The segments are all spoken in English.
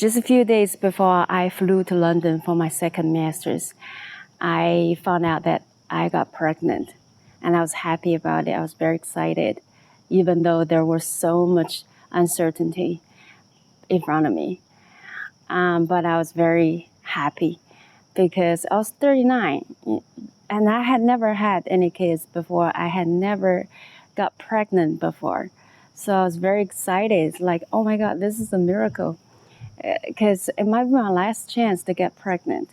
just a few days before I flew to London for my second master's, I found out that I got pregnant, and I was happy about it. I was very excited, even though there was so much uncertainty in front of me. But I was very happy because I was 39 and I had never had any kids before. I had never got pregnant before. So I was very excited. It's like, oh my God, this is a miracle. Because it might be my last chance to get pregnant.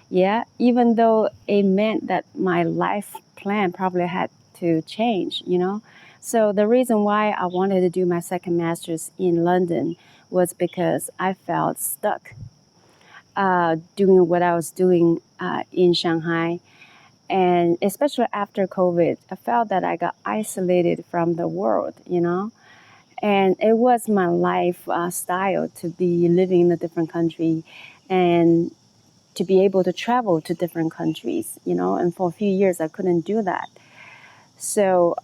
Yeah, even though it meant that my life plan probably had to change, you know. So the reason why I wanted to do my second master's in London was because I felt stuck doing what I was doing in Shanghai. And especially after COVID, I felt that I got isolated from the world, you know. And it was my life style to be living in a different country and to be able to travel to different countries, you know. And for a few years, I couldn't do that. So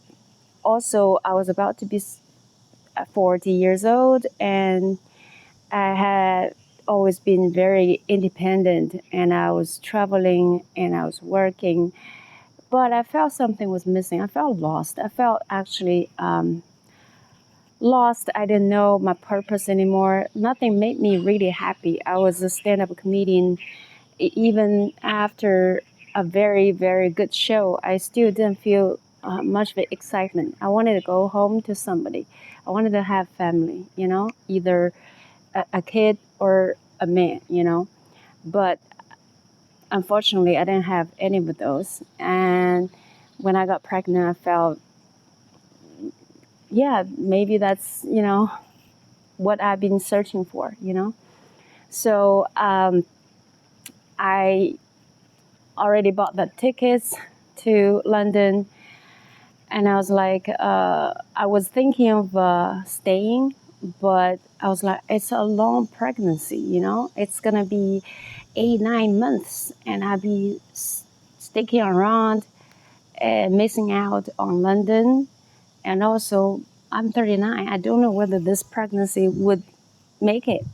also, I was about to be 40 years old, and I had always been very independent, and I was traveling and I was working, but I felt something was missing. I felt lost. I felt actually lost. I didn't know my purpose anymore. Nothing made me really happy. I was a stand-up comedian. Even after a very, very good show, I still didn't feel much of excitement. I wanted to go home to somebody. I wanted to have family, you know, either a kid or a man, you know. But unfortunately, I didn't have any of those. And when I got pregnant, I felt, yeah, maybe that's, you know, what I've been searching for, you know. So I already bought the tickets to London, and I was like, I was thinking of staying, but I was like, it's a long pregnancy, you know. It's gonna be 8-9 months, and I'll be sticking around and missing out on London. And also, I'm 39. I don't know whether this pregnancy would make it.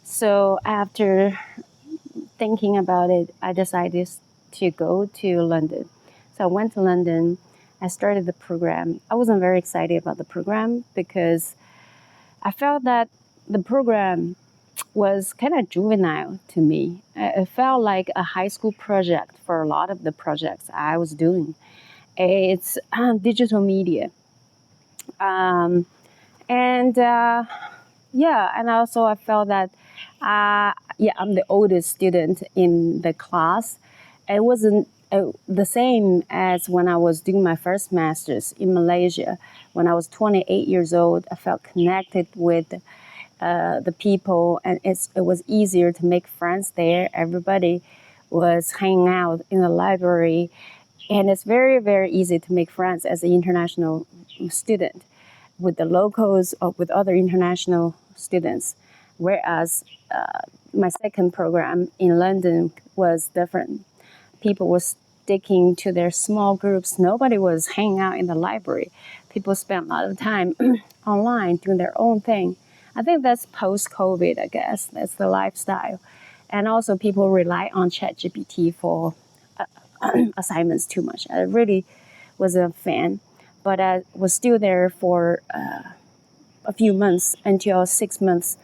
So after thinking about it, I decided to go to London. So I went to London. I started the program. I wasn't very excited about the program because I felt that the program was kind of juvenile to me. It felt like a high school project for a lot of the projects I was doing. It's digital media. And yeah, and also I felt that, yeah, I'm the oldest student in the class. It wasn't the same as when I was doing my first master's in Malaysia. When I was 28 years old, I felt connected with the people, and it was easier to make friends there. Everybody was hanging out in the library, and it's very, very easy to make friends as an international student with the locals or with other international students. Whereas my second program in London was different. People were sticking to their small groups. Nobody was hanging out in the library. People spent a lot of time online doing their own thing. I think that's post-COVID, I guess. That's the lifestyle. And also people rely on ChatGPT for assignments too much. I really was a fan, but I was still there for a few months until 6 months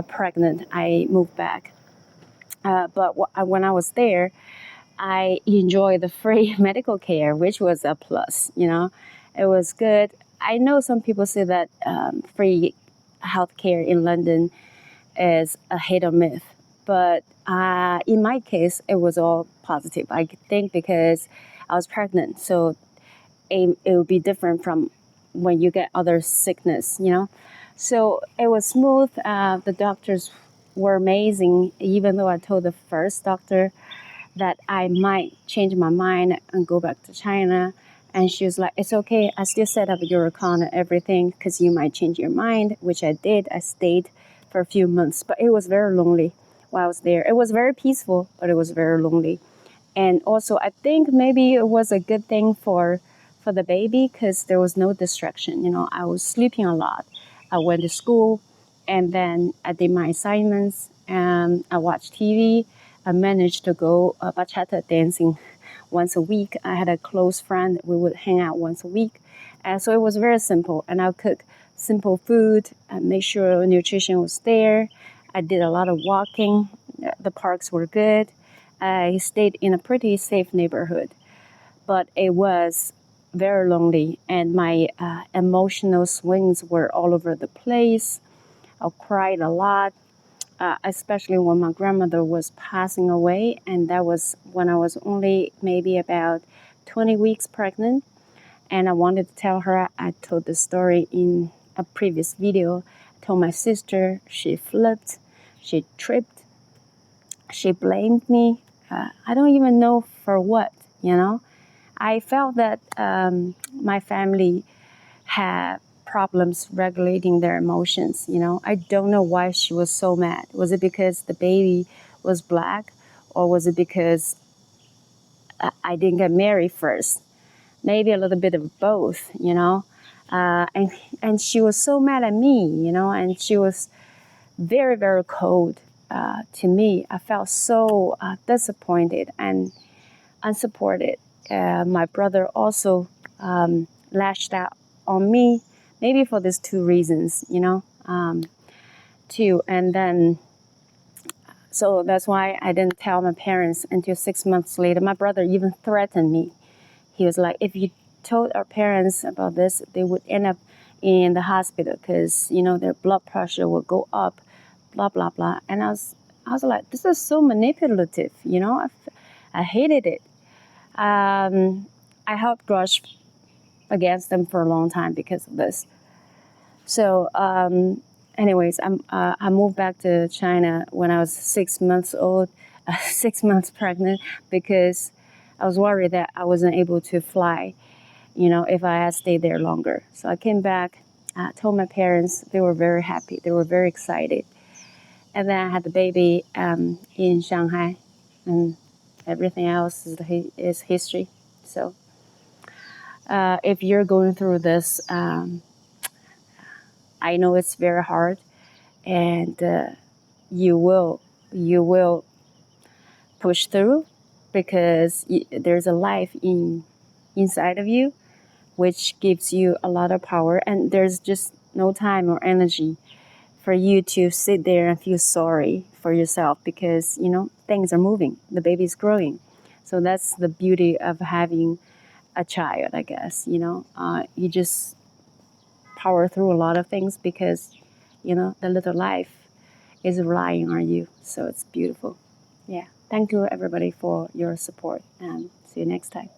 pregnant. I moved back. But when I was there, I enjoyed the free medical care, which was a plus, you know. It was good. I know some people say that free healthcare in London is a hit or myth, but in my case, it was all positive. I think because I was pregnant, so it would be different from when you get other sickness, you know. So it was smooth. The doctors were amazing, even though I told the first doctor that I might change my mind and go back to China. And she was like, it's okay. I still set up your account and everything because you might change your mind, which I did. I stayed for a few months, but it was very lonely while I was there. It was very peaceful, but it was very lonely. And also, I think maybe it was a good thing for the baby because there was no distraction. You know, I was sleeping a lot. I went to school And then I did my assignments, and I watched TV. I managed to go bachata dancing once a week. I had a close friend. We would hang out once a week. And so it was very simple. And I'll cook simple food and make sure nutrition was there. I did a lot of walking. The parks were good. I stayed in a pretty safe neighborhood, but it was very lonely, and my emotional swings were all over the place. I cried a lot, especially when my grandmother was passing away, and that was when I was only maybe about 20 weeks pregnant. And I wanted to tell her. I told the story in a previous video. I told my sister. She flipped, she tripped, she blamed me. I don't even know for what, you know. I felt that my family had problems regulating their emotions. You know, I don't know why she was so mad. Was it because the baby was black, or was it because I didn't get married first? Maybe a little bit of both. You know, and she was so mad at me. You know, and she was very, very cold to me. I felt so disappointed and unsupported. My brother also lashed out on me, maybe for these two reasons, you know, too. And then, so that's why I didn't tell my parents until 6 months later. My brother even threatened me. He was like, if you told our parents about this, they would end up in the hospital because, you know, their blood pressure would go up, blah, blah, blah. And I was like, this is so manipulative, you know, I hated it. I held grudge against them for a long time because of this. So, anyways, I moved back to China when I was 6 months old, 6 months pregnant, because I was worried that I wasn't able to fly, you know, if I had stayed there longer. So I came back, told my parents. They were very happy. They were very excited. And then I had the baby in Shanghai, and everything else is history. So if you're going through this, I know it's very hard, and you will push through, because there's a life inside of you, which gives you a lot of power, and there's just no time or energy for you to sit there and feel sorry for yourself, because you know things are moving, the baby's growing. So that's the beauty of having a child, I guess. You know, you just power through a lot of things, because you know the little life is relying on you. So it's beautiful. Yeah, thank you everybody for your support, and see you next time.